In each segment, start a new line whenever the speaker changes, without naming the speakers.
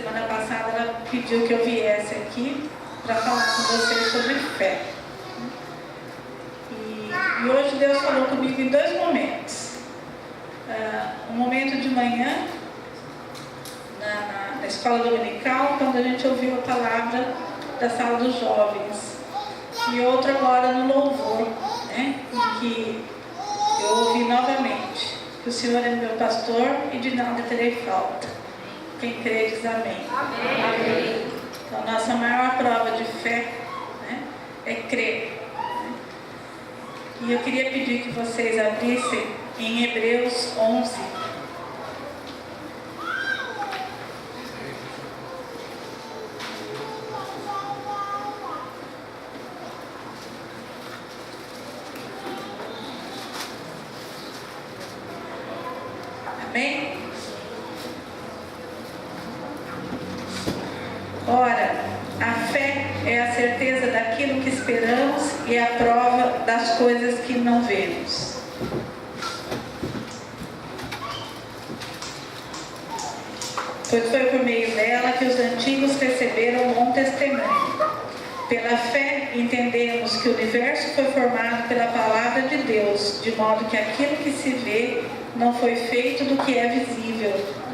semana passada ela pediu que eu viesse aqui para falar com vocês sobre fé. E hoje Deus falou comigo em dois momentos. Um momento de manhã, na escola dominical, quando a gente ouviu a palavra da sala dos jovens. E outro agora no louvor, né, em que eu ouvi novamente que o Senhor é meu pastor e de nada terei falta. Quem crê diz amém. Amém. Então, nossa maior prova de fé, né, é crer. Né? E eu queria pedir que vocês abrissem em Hebreus 11. Amém? Ora, a fé é a certeza daquilo que esperamos e a prova das coisas que não vemos. Pois foi por meio dela que os antigos receberam bom testemunho. Pela fé, entendemos que o universo foi formado pela palavra de Deus, de modo que aquilo que se vê não foi feito do que é visível.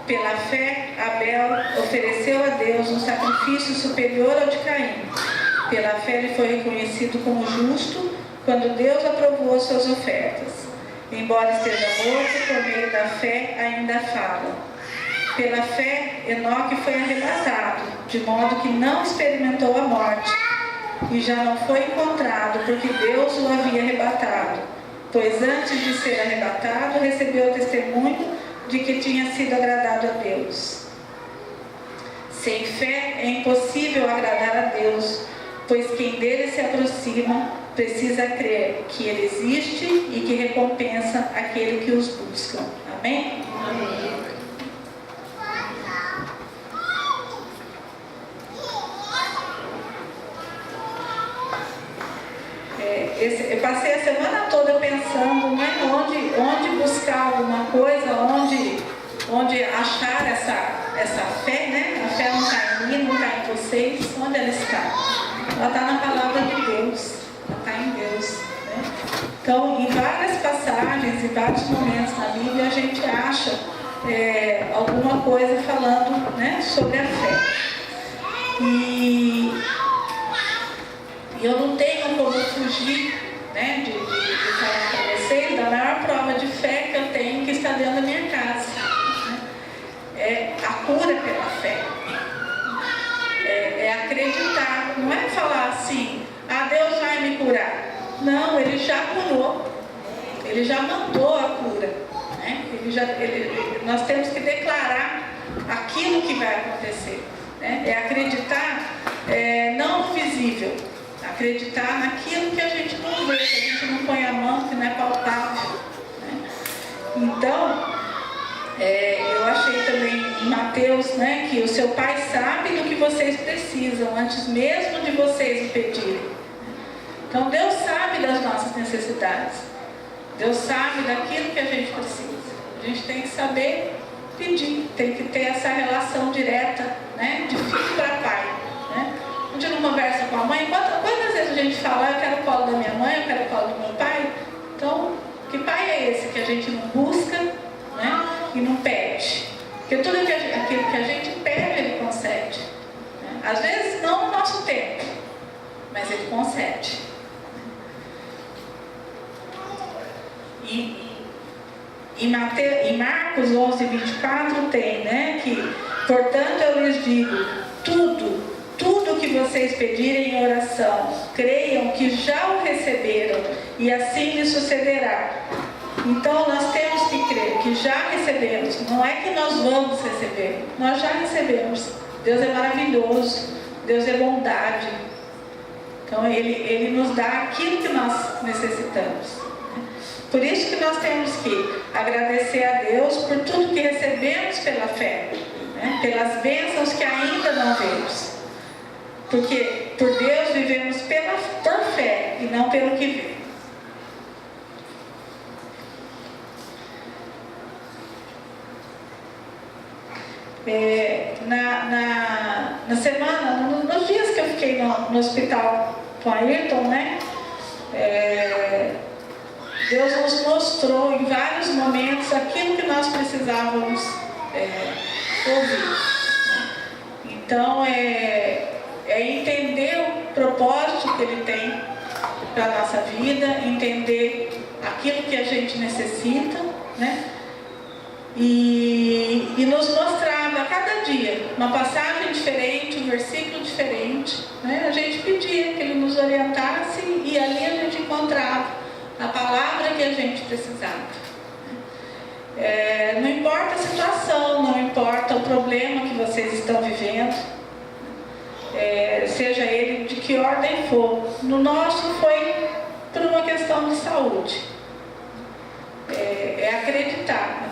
Pela fé, Abel ofereceu a Deus um sacrifício superior ao de Caim. Pela fé, ele foi reconhecido como justo quando Deus aprovou suas ofertas. Embora esteja morto, por meio da fé ainda fala. Pela fé, Enoque foi arrebatado, de modo que não experimentou a morte, e já não foi encontrado, porque Deus o havia arrebatado. Pois antes de ser arrebatado, recebeu o testemunho de que tinha sido agradado a Deus. Sem fé é impossível agradar a Deus, pois quem dele se aproxima precisa crer que ele existe e que recompensa aquele que os busca. Amém? Amém. Eu passei a semana toda pensando, né, onde buscar alguma coisa, onde achar essa fé, né? A fé não está em mim, não está em vocês, onde ela está? Ela está na palavra de Deus, ela está em Deus. Né? Então, em várias passagens, em vários momentos na Bíblia, a gente acha alguma coisa falando, né, sobre a fé. E eu não tenho como fugir, né, de falar para vocês da maior prova de fé que eu tenho, que está dentro da minha casa. Né? É a cura pela fé. É acreditar. Não é falar assim, Deus vai me curar. Não, Ele já curou. Ele já mandou a cura. Né? Nós temos que declarar aquilo que vai acontecer. Né? É acreditar não no visível. Acreditar naquilo que a gente não vê, que a gente não põe a mão, que não é palpável. Né? Então, eu achei também em Mateus, né, que o seu Pai sabe do que vocês precisam, antes mesmo de vocês o pedirem. Então, Deus sabe das nossas necessidades. Deus sabe daquilo que a gente precisa. A gente tem que saber pedir, tem que ter essa relação direta, né, de filho para pai. Né? A gente não conversa com a mãe. Quantas vezes a gente fala, eu quero o colo da minha mãe, eu quero o colo do meu pai? Então, que pai é esse que a gente não busca, né, e não pede? Porque tudo aquilo que a gente pede, Ele concede. Né? Às vezes não no nosso tempo, mas Ele concede. Em Marcos 11, 24 tem, né, que, portanto eu lhes digo, tudo que vocês pedirem em oração, creiam que já o receberam e assim lhes sucederá. Então nós temos que crer que já recebemos, não é que nós vamos receber, nós já recebemos. Deus é maravilhoso, Deus é bondade. Então Ele nos dá aquilo que nós necessitamos. Por isso que nós temos que agradecer a Deus por tudo que recebemos pela fé, né? Pelas bênçãos que ainda não vemos. Porque por Deus vivemos por fé e não pelo que vemos. na semana, nos dias que eu fiquei no hospital com a Ayrton, né? Deus nos mostrou em vários momentos aquilo que nós precisávamos ouvir. Então, é entender o propósito que Ele tem para a nossa vida, entender aquilo que a gente necessita, né? E nos mostrava a cada dia uma passagem diferente, um versículo diferente, né? A gente pedia que Ele nos orientasse e ali a gente encontrava a palavra que a gente precisava. Não importa a situação, não importa o problema que vocês estão vivendo, seja ele de que ordem for. No nosso foi por uma questão de saúde.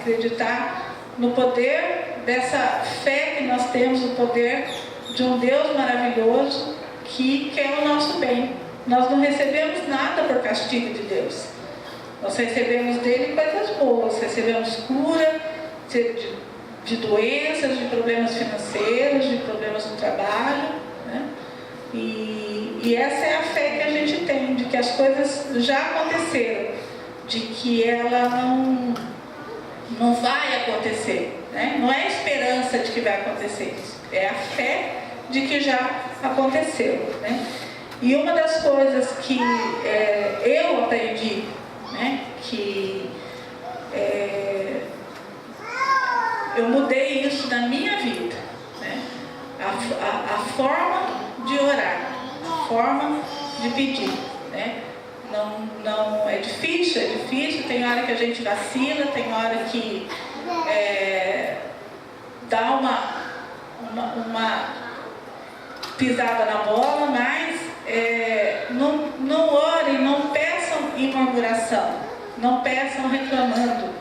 Acreditar no poder dessa fé que nós temos, o poder de um Deus maravilhoso que quer o nosso bem. Nós não recebemos nada por castigo de Deus. Nós recebemos dele coisas boas, recebemos cura de doenças, de problemas financeiros, de problemas no trabalho, né? E essa é a fé que a gente tem, de que as coisas já aconteceram, de que ela não vai acontecer, né? Não é a esperança de que vai acontecer, é a fé de que já aconteceu, né? E uma das coisas que eu aprendi, né, que eu mudei isso na minha vida, né? A forma de orar, a forma de pedir, né? Não é difícil, tem hora que a gente vacila, tem hora que dá uma pisada na bola, mas não orem, não peçam em murmuração, não peçam reclamando.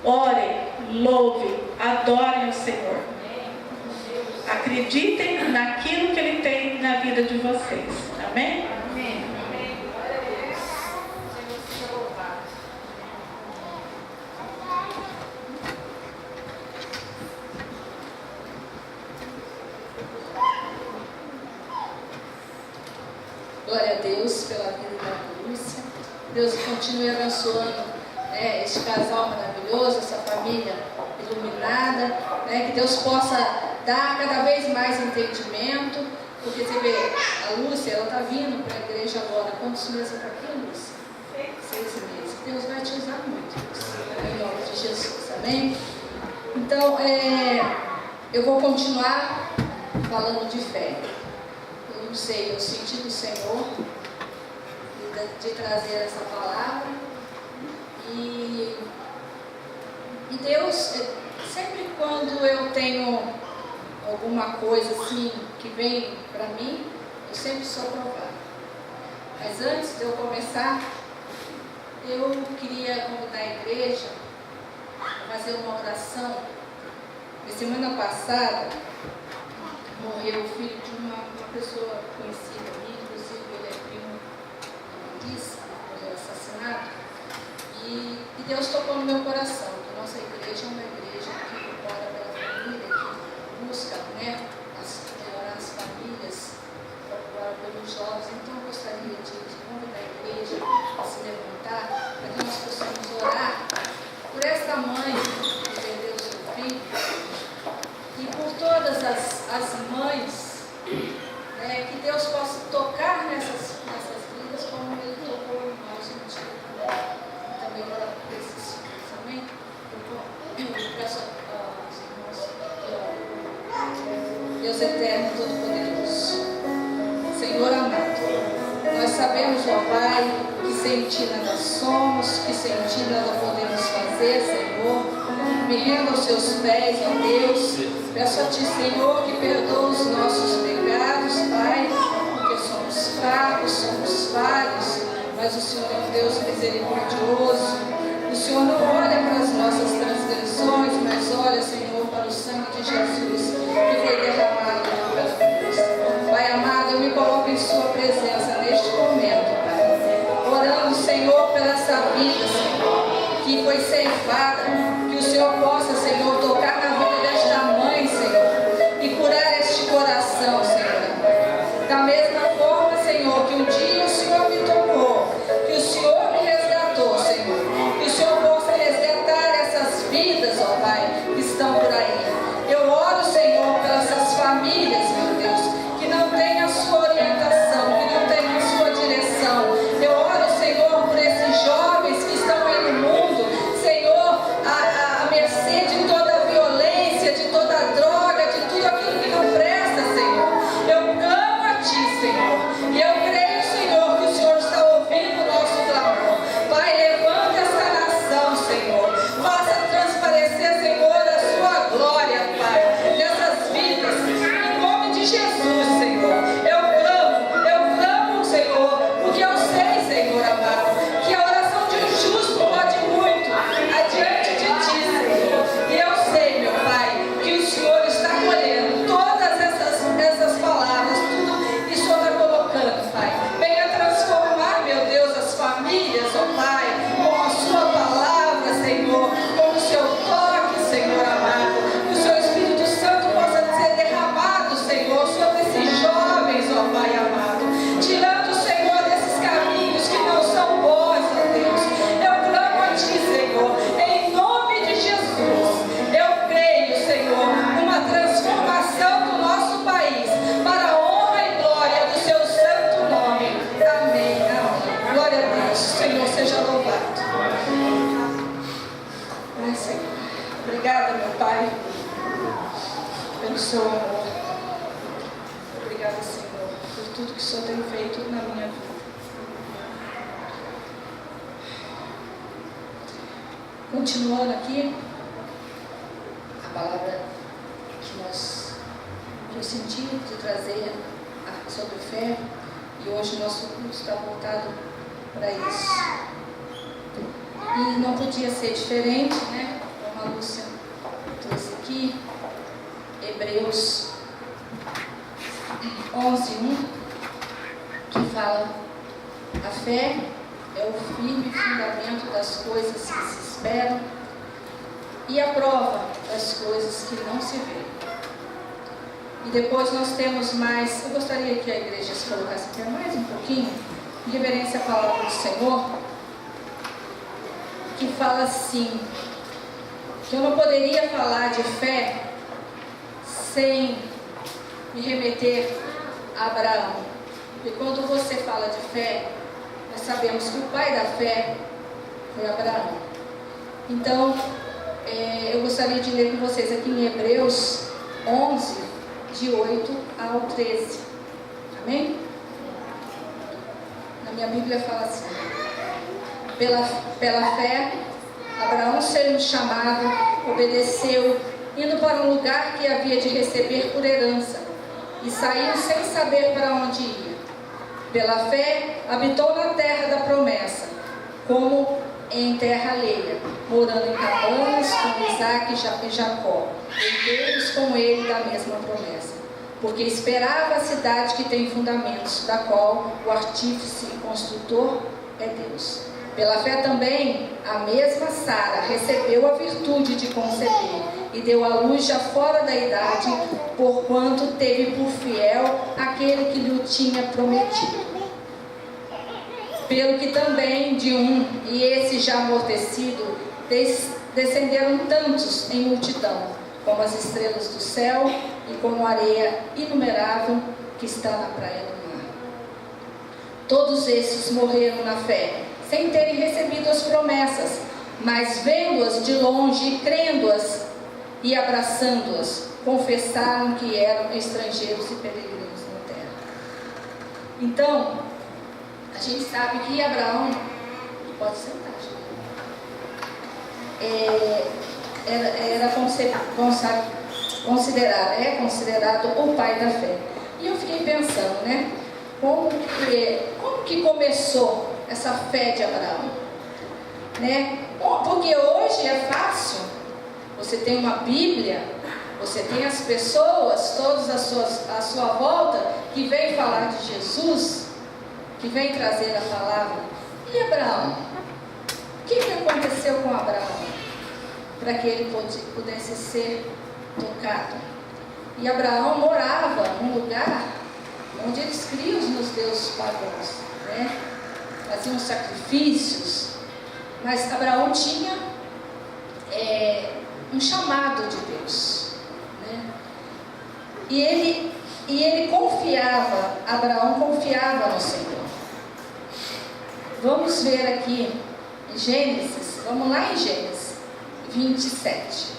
Orem, louvem, adorem o Senhor. Acreditem naquilo que Ele tem na vida de vocês. Amém?
Amém. Glória a Deus pela vida da Lúcia. Deus continue abençoando este casal maravilhoso, essa família iluminada, né? Que Deus possa dar cada vez mais entendimento, porque você vê, a Lúcia, ela está vindo para a igreja agora. Quantos meses está aqui, Lúcia? 6 meses. Deus vai te usar muito, em nome de Jesus, amém? Então, eu vou continuar falando de fé. Eu não sei, eu senti do Senhor de trazer essa palavra. E Deus, sempre quando eu tenho alguma coisa assim que vem para mim, eu sempre sou provada. Mas antes de eu começar, eu queria convidar a igreja a fazer uma oração. Na semana passada, morreu o filho de uma pessoa conhecida ali, inclusive ele é primo de Melissa, morreu assassinado. E Deus tocou no meu coração, que a nossa igreja é uma igreja que ora pela família, que busca, né, melhorar as famílias, ora pelos jovens. Então eu gostaria de convidar a igreja a se levantar, para que nós possamos orar por esta mãe que perdeu seu filho e por todas as mães, né, que Deus possa tocar nessas vidas como Ele tocou em nós no dia também para esses filhos, amém? Eu peço aos irmãos que Deus eterno, todo-poderoso, Senhor amado, nós sabemos, ó Pai, que sem Ti nada somos, que sem Ti nada podemos fazer, Senhor. Me rendo aos Seus pés, ó Deus. Peço a Ti, Senhor, que perdoa os nossos pecados, Pai, porque somos fracos, somos falhos, mas o Senhor é um Deus misericordioso. O Senhor não olha para as nossas transgressões, mas olha, Senhor, para o sangue de Jesus, que foi derramado pela cruz. Pai amado, eu me coloco em Sua presença neste momento, Pai, orando, Senhor, pela essa vida, Senhor, que foi ceifada, que o Senhor possa, Senhor, tocar na vida desta mãe, Senhor. famílias, meu Deus, que não têm a sua orientação, que não têm a sua direção. Eu oro, Senhor, por esses jovens que estão aí no mundo, Senhor, à mercê de toda a violência, de toda a droga, de tudo aquilo que não presta, Senhor. Eu clamo a Ti, Senhor, e eu creio, Senhor, que o Senhor está ouvindo o nosso clamor. Pai, levanta esta nação, Senhor, faça transparecer, Senhor, a Sua glória, Pai, nessas vidas, em nome de Jesus, Senhor. Eu clamo, Senhor, porque eu sei, Senhor amado, que a oração de um justo pode muito adiante de Ti, Senhor. E eu sei, meu Pai, que o Senhor está colhendo todas essas palavras, tudo que o Senhor está colocando, Pai. Venha transformar, meu Deus, as famílias, ó Pai, com a Sua palavra, Senhor, com o Seu toque, Senhor amado. Que o Seu Espírito Santo possa ser derramado, Senhor, sobre esses jovens, ó Pai amado. Tirando, Senhor, desses caminhos que não são bons, ó Deus. Eu clamo a Ti, Senhor, em nome de Jesus. Eu creio, Senhor, numa transformação do nosso país, para a honra e glória do Seu santo nome. Amém, amém. Glória a Deus. Senhor, seja louvado. Ai, Senhor. Obrigada, meu Pai, pelo Seu amor. Obrigada, Senhor, por tudo que o Senhor tem feito na minha vida. Continuando aqui, a palavra que eu senti de trazer sobre fé, e hoje o nosso curso está voltado para isso. E não podia ser diferente, né? Como a Lúcia trouxe aqui, Hebreus 11:1, que fala: a fé é o firme fundamento das coisas que se esperam e a prova das coisas que não se vê. E depois nós temos mais, eu gostaria que a igreja se colocasse aqui mais um pouquinho, em reverência à palavra do Senhor, que fala assim, que eu não poderia falar de fé sem me remeter a Abraão. E quando você fala de fé, nós sabemos que o pai da fé foi Abraão. Então, eu gostaria de ler com vocês aqui em Hebreus 11, de 8 ao 13. Amém? Na minha Bíblia fala assim: pela fé, Abraão, sendo chamado, obedeceu, indo para um lugar que havia de receber por herança, e saiu sem saber para onde ia. Pela fé, habitou na terra da promessa, como em terra alheia, morando em cabanas com Isaque e Jacó, herdeiros com ele da mesma promessa, porque esperava a cidade que tem fundamentos, da qual o artífice e construtor é Deus. Pela fé também, a mesma Sara recebeu a virtude de conceber e deu à luz já fora da idade, porquanto teve por fiel aquele que lhe tinha prometido. Pelo que também de um, e esse já amortecido, descenderam tantos em multidão, como as estrelas do céu e como a areia inumerável que está na praia do mar. Todos esses morreram na fé, sem terem recebido as promessas, mas vendo-as de longe, crendo-as e abraçando-as, confessaram que eram estrangeiros e peregrinos na terra. Então, a gente sabe que Abraão, pode sentar, era considerado o pai da fé. E eu fiquei pensando, né? Como que começou essa fé de Abraão? Né? Porque hoje é fácil. Você tem uma Bíblia, você tem as pessoas, todas à sua volta, que vêm falar de Jesus, que vem trazer a palavra. E Abraão? O que aconteceu com Abraão? Para que ele pudesse ser tocado. E Abraão morava num lugar onde eles criam nos deuses pagãos, né? Faziam sacrifícios, mas Abraão tinha um chamado de Deus, né? E ele confiava, Abraão confiava no Senhor. Vamos ver aqui em Gênesis, vamos lá em Gênesis 27.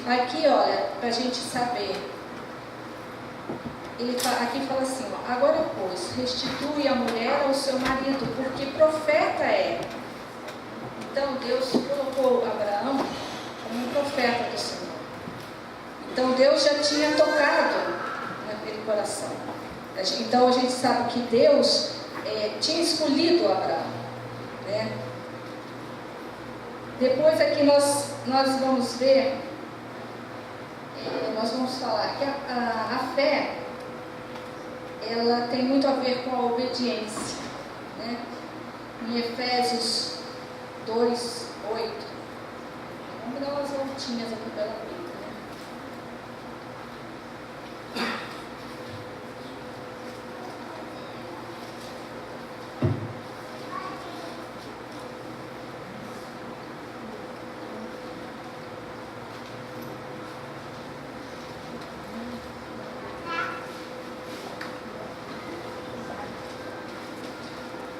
Aqui, olha, para a gente saber, aqui fala assim, ó, agora pois, restitui a mulher ao seu marido, porque profeta é. Então Deus colocou Abraão como um profeta do Senhor. Então Deus já tinha tocado naquele coração. Então a gente sabe que Deus tinha escolhido Abraão, né? Depois aqui nós vamos ver, nós vamos falar que a fé, ela tem muito a ver com a obediência, né? Em Efésios 2, 8. Vamos dar umas voltinhas aqui pela Bíblia, né?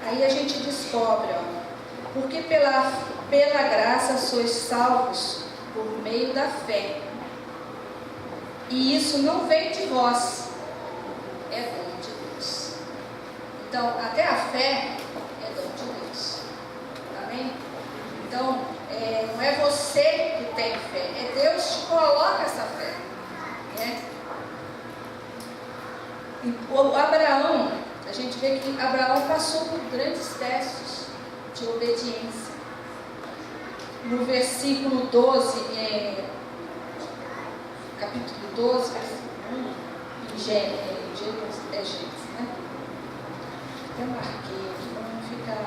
Aí a gente descobre, ó, porque pela graça sois salvos por meio da fé. E isso não vem de vós, é dom de Deus. Então, até a fé é dom de Deus. Amém? Então, não é você que tem fé, é Deus que coloca essa fé, né? E o Abraão, a gente vê que Abraão passou por grandes testes de obediência. No versículo 12, capítulo 12, versículo 1, em Gênesis, né? Até marquei aqui para não ficar.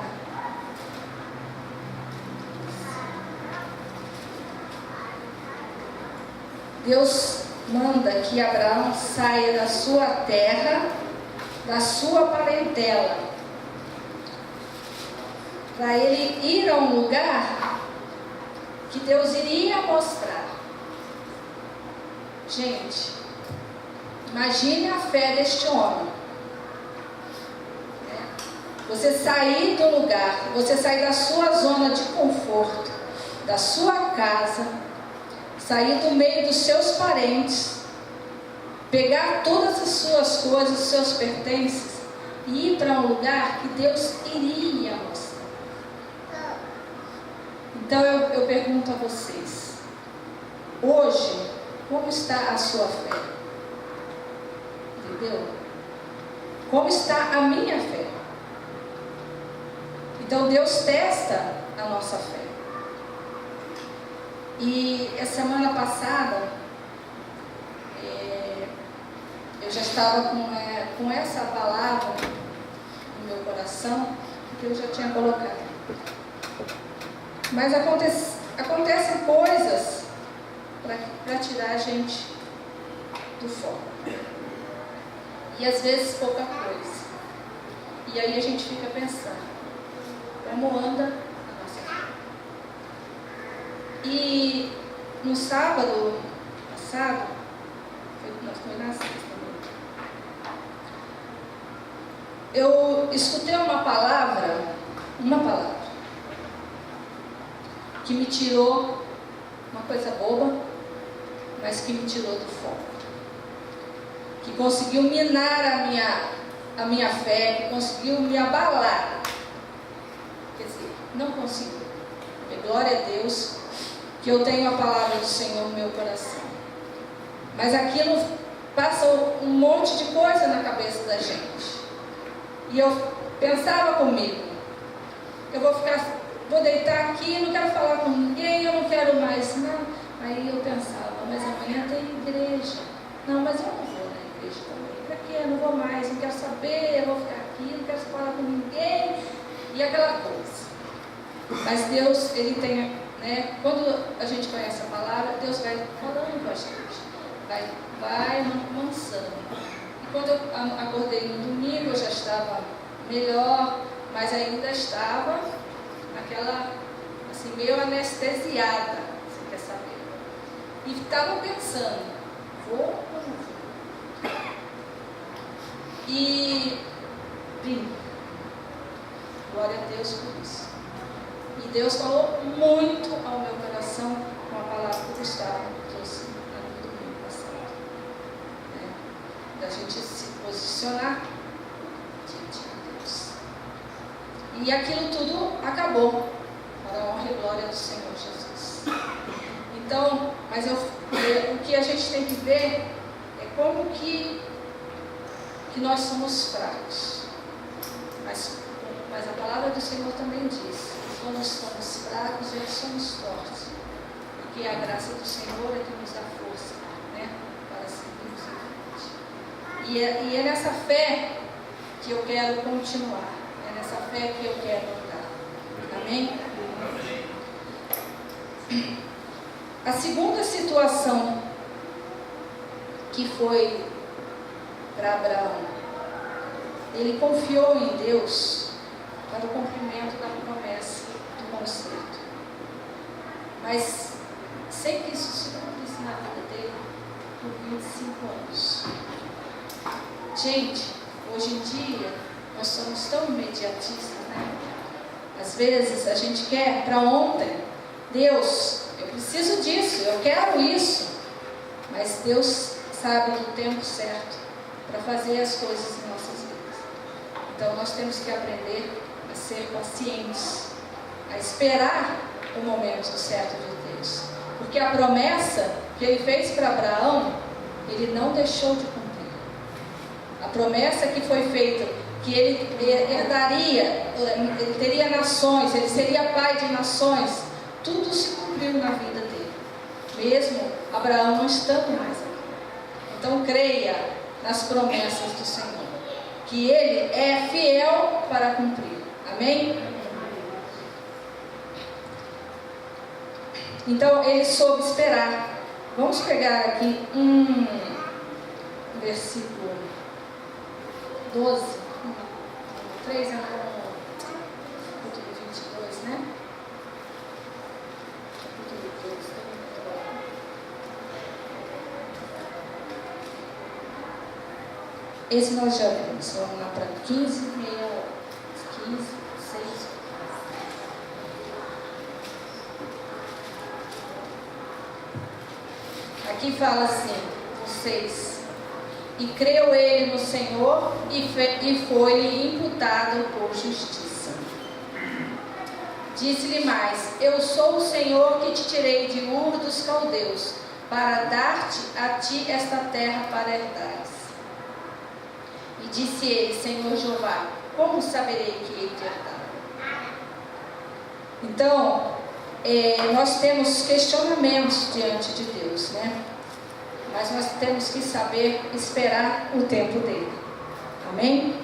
Deus manda que Abraão saia da sua terra, da sua parentela, para ele ir a um lugar que Deus iria mostrar. Gente, imagine a fé deste homem. Você sair do lugar, você sair da sua zona de conforto, da sua casa, sair do meio dos seus parentes, pegar todas as suas coisas, os seus pertences e ir para um lugar que Deus iria mostrar. Então eu pergunto a vocês, hoje, como está a sua fé? Entendeu? Como está a minha fé? Então Deus testa a nossa fé. E a semana passada, eu já estava com essa palavra no meu coração, que eu já tinha colocado. Mas acontecem coisas para tirar a gente do foco. E às vezes pouca coisa. E aí a gente fica pensando, como anda a nossa fé? E no sábado passado, foi na sexta, eu escutei uma palavra que me tirou, uma coisa boba, mas que me tirou do foco, que conseguiu minar a minha fé, que conseguiu me abalar. Quer dizer, não conseguiu. Porque glória a Deus que eu tenho a palavra do Senhor no meu coração. Mas aquilo passa um monte de coisa na cabeça da gente. E eu pensava comigo, vou deitar aqui, não quero falar com ninguém, eu não quero mais, não. Aí eu pensava, mas amanhã tem igreja. Não, mas eu não vou na igreja também. Para quê? Eu não vou mais, não quero saber, eu vou ficar aqui, não quero falar com ninguém. E aquela coisa. Mas Deus, Ele tem, né? Quando a gente conhece a palavra, Deus vai falando com a gente, vai mansando. E quando eu acordei no domingo, eu já estava melhor, mas ainda estava naquela, assim, meio anestesiada, você quer saber. E estava pensando, vou ou não vou? E vim. Glória a Deus por isso. E Deus falou muito ao meu coração com a palavra que o Gustavo trouxe no domingo passado. Da gente se posicionar diante de Deus. E aquilo tudo acabou, para a honra e glória do Senhor Jesus. Então, mas o que a gente tem que ver é como que nós somos fracos. Mas a palavra do Senhor também diz que quando somos fracos, nós somos fortes. Porque a graça do Senhor é que nos dá força, né, para seguirmos em frente. E é nessa fé que eu quero continuar. É nessa fé que eu quero andar. Amém? A segunda situação que foi para Abraão, ele confiou em Deus para o cumprimento da promessa do concerto. Mas sem que isso se cumprisse na vida dele por 25 anos. Gente, hoje em dia nós somos tão imediatistas, né? Às vezes a gente quer para ontem. Deus, eu preciso disso, eu quero isso. Mas Deus sabe do tempo certo para fazer as coisas em nossas vidas. Então nós temos que aprender a ser pacientes, a esperar o momento certo de Deus. Porque a promessa que ele fez para Abraão, ele não deixou de cumprir. A promessa que foi feita, que ele herdaria, ele teria nações, ele seria pai de nações, tudo se cumpriu na vida dele, mesmo Abraão não estando mais aqui. Então creia nas promessas do Senhor, que Ele é fiel para cumprir. Amém? Então ele soube esperar. Vamos pegar aqui um versículo 12, 3 é no capítulo 22, né? Capítulo 2, esse nós já vimos. Vamos lá para 15, 6. Aqui fala assim, 6. E creu ele no Senhor e foi-lhe imputado por justiça. Disse-lhe mais: eu sou o Senhor que te tirei de Ur dos Caldeus, para dar-te a ti esta terra para herdares. E disse ele: Senhor Jeová, como saberei que hei de herdar? Então, nós temos questionamentos diante de Deus, né? Mas nós temos que saber esperar o tempo dele. Amém?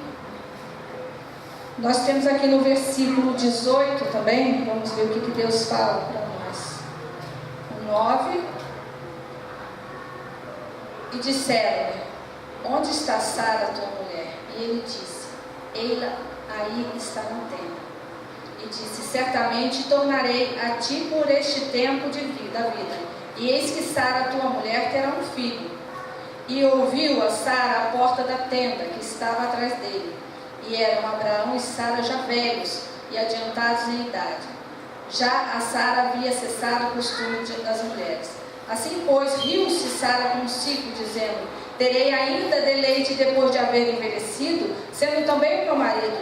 Nós temos aqui no versículo 18 também, vamos ver o que Deus fala para nós. O 9. E disseram-lhe: onde está Sara, tua mulher? E ele disse: eila aí está na tenda. E disse: certamente tornarei a ti por este tempo da vida. E eis que Sara, tua mulher, terá um filho. E ouviu a Sara à porta da tenda, que estava atrás dele. E eram Abraão e Sara já velhos e adiantados em idade. Já a Sara havia cessado o costume das mulheres. Assim, pois, riu-se Sara consigo, dizendo: terei ainda deleite depois de haver envelhecido, sendo também o meu marido,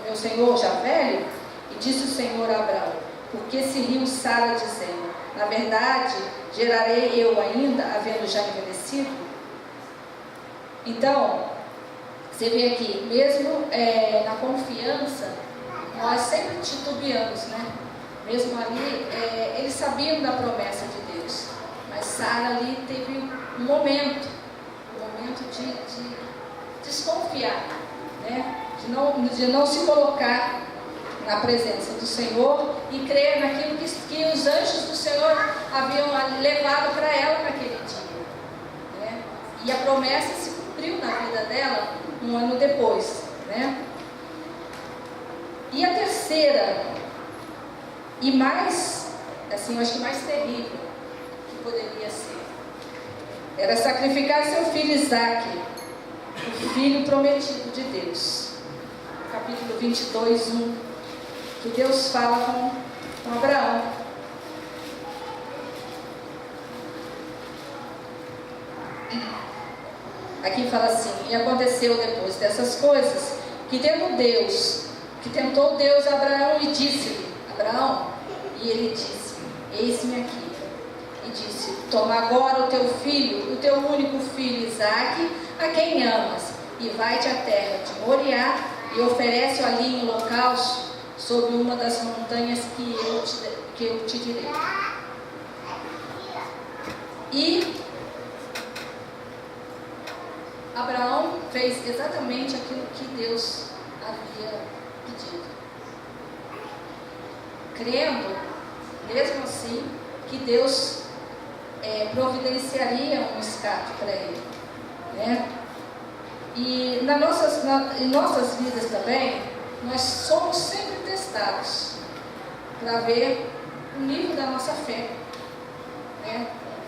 meu senhor já velho? E disse o Senhor a Abraão: porque se riu Sara, dizendo: na verdade, gerarei eu ainda, havendo já envelhecido? Então, você vê aqui, mesmo na confiança, nós sempre titubeamos, né? Mesmo ali, eles sabiam da promessa de Deus, mas Sara ali teve um momento de desconfiar, né? De não se colocar na presença do Senhor e crer naquilo que os anjos do Senhor haviam levado para ela naquele dia, né? E a promessa se cumpriu na vida dela um ano depois, né? E a terceira, e mais, assim, eu acho que mais terrível que poderia ser, era sacrificar seu filho Isaque, o filho prometido de Deus. Capítulo 22, 1, que Deus fala com Abraão. Aqui fala assim: e aconteceu depois dessas coisas, que tentou Deus a Abraão e disse-lhe: Abraão, e ele disse: eis-me aqui. E disse: toma agora o teu filho, o teu único filho Isaque, a quem amas, e vai-te à terra de Moriá, e oferece-o ali em holocausto, sobre uma das montanhas que eu te direi. E Abraão fez exatamente aquilo que Deus havia pedido, crendo, mesmo assim, que Deus providenciaria um escape para ele, né? E em nossas vidas também, nós somos sempre testados para ver o nível da nossa fé, né?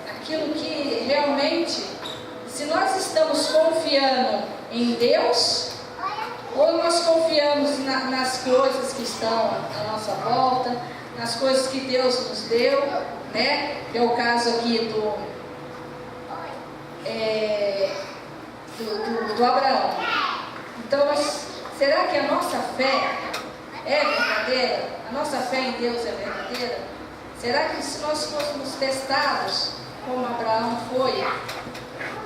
Aquilo que realmente, se nós estamos confiando em Deus, ou nós confiamos nas coisas que estão à nossa volta, nas coisas que Deus nos deu, né? Que é o caso aqui do Abraão. Então, será que a nossa fé é verdadeira? A nossa fé em Deus é verdadeira? Será que se nós fôssemos testados, como Abraão foi,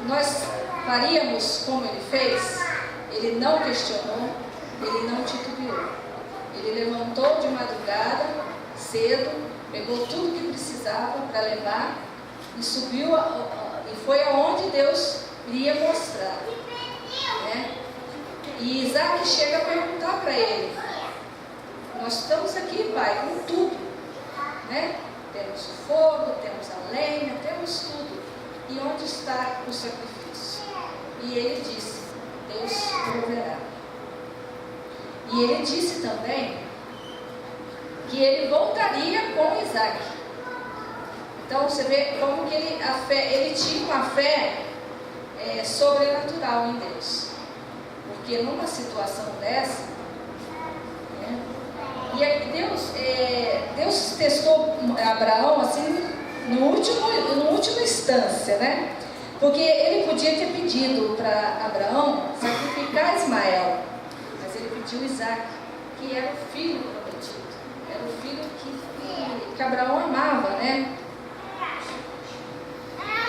nós faríamos como ele fez? Ele não questionou, ele não titubeou. Ele levantou de madrugada, cedo, pegou tudo que precisava para levar e subiu e foi aonde Deus iria mostrar, né? E Isaque chega a perguntar para ele: nós estamos aqui, pai, com tudo, né? Temos o fogo, temos a lenha, temos tudo. E onde está o sacrifício? E ele disse: Deus proverá. E ele disse também que ele voltaria com Isaque. Então você vê como que ele tinha uma fé sobrenatural em Deus. Porque numa situação dessa, né, e aí Deus testou Abraão assim no última instância, né? Porque ele podia ter pedido para Abraão sacrificar Ismael, mas ele pediu Isaque, que era o filho prometido, era o filho que Abraão amava, né?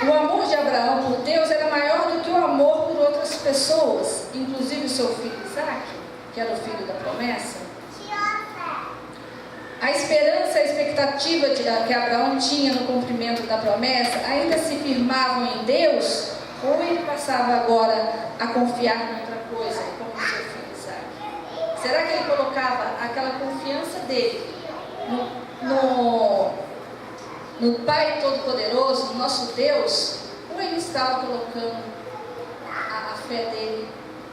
O amor de Abraão por Deus era maior do que o amor por outras pessoas, inclusive o seu filho Isaque, que era o filho da promessa. A esperança, a expectativa que Abraão tinha no cumprimento da promessa ainda se firmavam em Deus, ou ele passava agora a confiar em outra coisa, como o seu filho Isaque? Será que ele colocava aquela confiança dele no Pai Todo-Poderoso, no nosso Deus, ou ele estava colocando a fé dele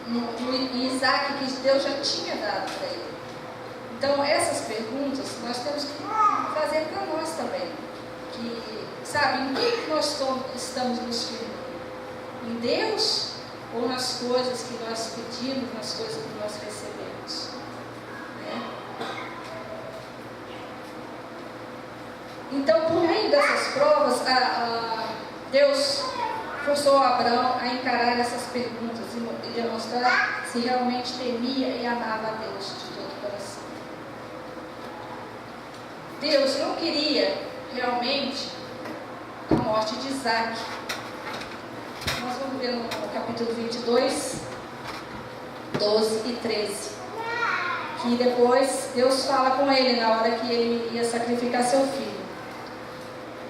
no Isaque que Deus já tinha dado para ele? Então, essas perguntas nós temos que fazer para nós também. Sabe, em que nós estamos nos firmando? Em Deus ou nas coisas que nós pedimos, nas coisas que nós recebemos? Né? Então, por meio dessas provas, Deus forçou Abraão a encarar essas perguntas e demonstrar se realmente temia e amava a Deus de todo o coração. Deus não queria realmente a morte de Isaque. Nós vamos ver no capítulo 22, 12 e 13. Que depois Deus fala com ele na hora que ele ia sacrificar seu filho.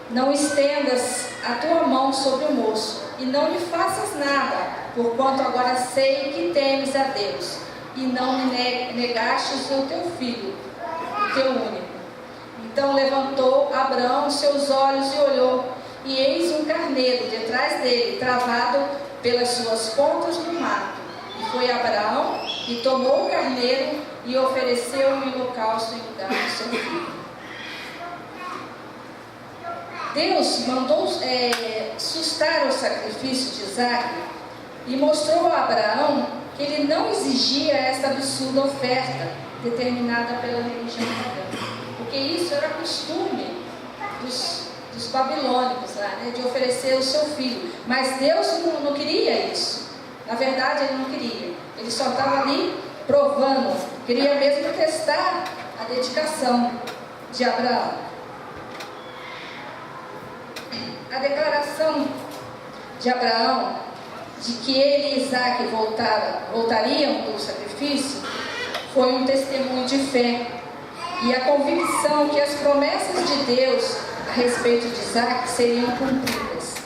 Não estendas a tua mão sobre o moço e não lhe faças nada, porquanto agora sei que temes a Deus e não me negastes o teu filho, o teu único. Então levantou Abraão seus olhos e olhou, travado pelas suas pontas no mato. E foi Abraão e tomou o carneiro e ofereceu em holocausto em lugar do seu filho. Deus mandou sustar o sacrifício de Isaque e mostrou a Abraão que ele não exigia essa absurda oferta determinada pela religião pagã, porque isso era costume dos babilônicos lá, né, de oferecer o seu filho. Mas Deus não queria isso. Na verdade, ele não queria. Ele só estava ali provando, queria mesmo testar a dedicação de Abraão. A declaração de Abraão de que ele e Isaque voltariam do sacrifício foi um testemunho de fé e a convicção que as promessas de Deus a respeito de Isaque seriam cumpridas.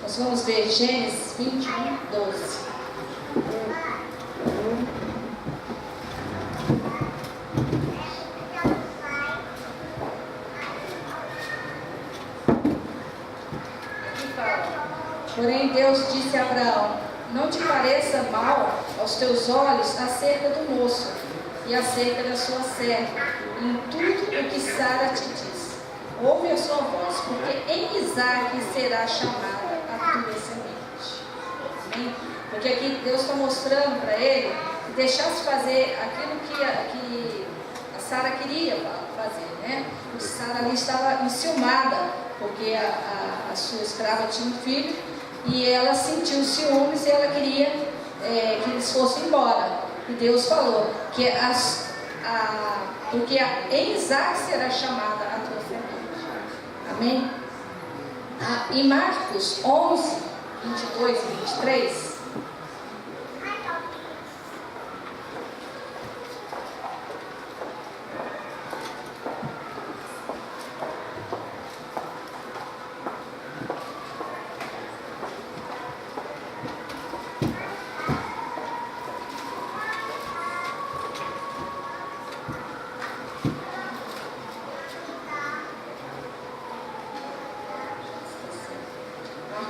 Nós vamos ver Gênesis 21, 12. Porém Deus disse a Abraão: não te pareça mal aos teus olhos acerca do moço e acerca da sua serva, em tudo o que Sara te diz. Ouve a sua voz, porque em Isaque será chamada a tua semente. Amém? Porque aqui Deus está mostrando para ele que deixasse fazer aquilo que a Sara queria fazer, né? Porque Sara ali estava enciumada, porque a sua escrava tinha um filho. E ela sentiu ciúmes e ela queria que eles fossem embora. E Deus falou que porque em Isaque será chamada a tua semente. Amém? Em Marcos 11, 22 e 23.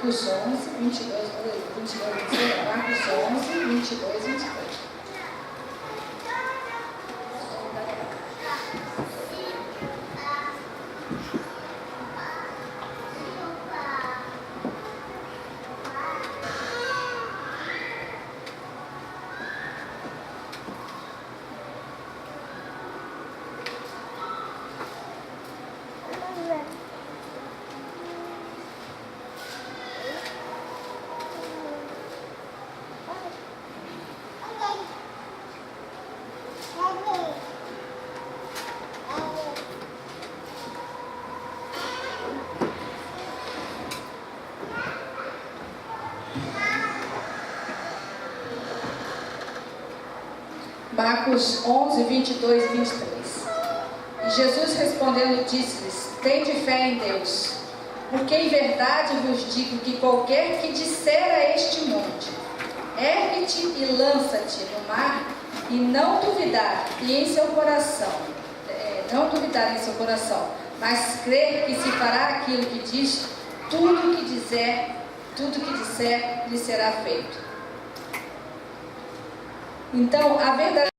Marcos 11, 22, Marcos 11, 22 e 23. Marcos 11, 22 e 23. E Jesus respondendo disse-lhes: tende fé em Deus, porque em verdade vos digo que qualquer que disser a este monte: ergue-te e lança-te no mar, e não duvidar em seu coração, mas crer que se fará aquilo que diz, tudo que disser lhe será feito. Então, a verdade